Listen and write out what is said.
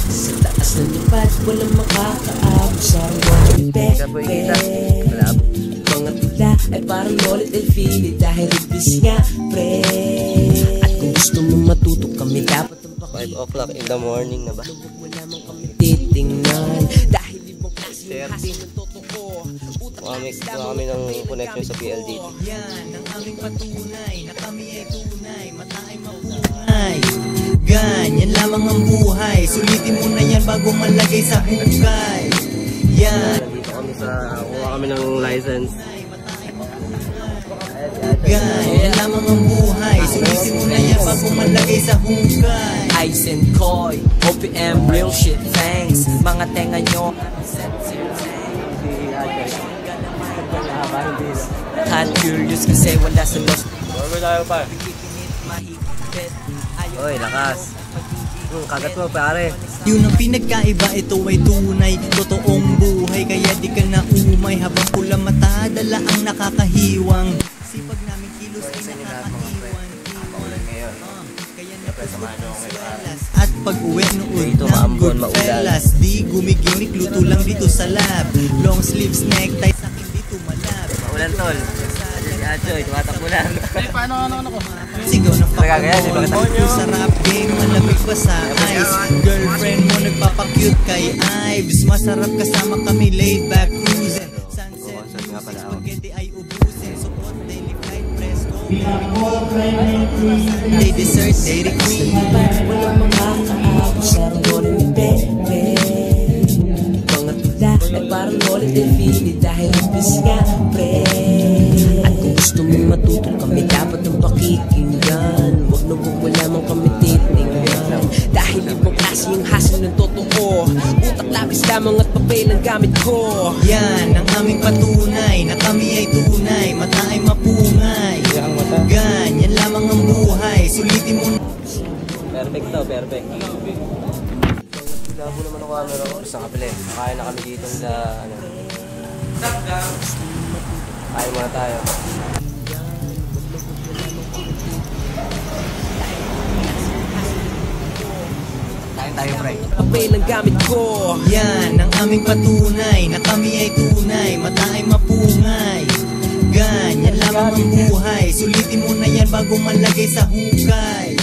Sa taas ng lipad, walang makakaabot sa reward. Pepe, mga tula ay parang Lolit and Philly dahil ribis nga, pre. At kung gusto mo matuto kami, dapat 5 o'clock in the morning na ba? Titingnan dahil ibang klase yung hasil ng totoo. Kami ng connection sa PLDT. Yan ang aming patunay na kami ay tunay, mata ay mabuhay. Ganyan lamang ang buhay, sulitin mo na yan bago malagay sa hukay. Yan. Nandito kami kuha kami ng license. Ganyan lamang ang buhay, sulitin mo na yan bago malagay sa hukay. Ice and Koi, OPM, real shit, thanks. Mga tenga nyo Hot curious kasi wala sa lost. Tayo pa. Oy, lakas. Kagat mo pare. Yun ang pinagkaiba, ito ay tunay, totoong buhay. Kaya di ka na umay habang pula mata, dala ang nakakahiwang. Sipag namin kilos ay nakakahiwan. Kaya napaswelas at pag-uwi noon ng Goodfellas. Di gumigimik, luto lang dito sa lab. Long sleeves, necktie, sakin dito malab. Maulan tol. Si Achoy, tumatakbo lang. Paano ko? Sigaw ng pakapagod sa rap game, malamig pa sa ice. Girlfriend mo nagpapakute kay Ives. Masarap kasama kami, laid back cruising. Sunset music, spaghetti ay ubusin. Suot, daily flight, presto. Sunday dessert, Dairy Queen. Walang makakaabot sa reward ni Pepe. Mga tula ay parang Lolit and Philly dahil ribis nga, pre. Gusto mo matuto kami, dapat ang pakikinggan. Huwag na wala mong kami titingnan. Dahil ibang klase yung hasil ng totoo. Utak, lapis lamang at papel ang gamit ko. Yan ang aming patunay na kami ay tunay, mata ay mapungay. Ganyan lamang ang buhay, sulitin mo. Perfect to, perfect. Labo naman ang camera ko. Sa kapila. Kaya na kami dito sa ano. Kaya muna tayo. Tayo pre. Papel ang gamit ko. Yan ang aming patunay na kami ay tunay, mata ay mapungay. Ganyan lamang ang buhay, sulitin mo na yan bago malagay sa hukay.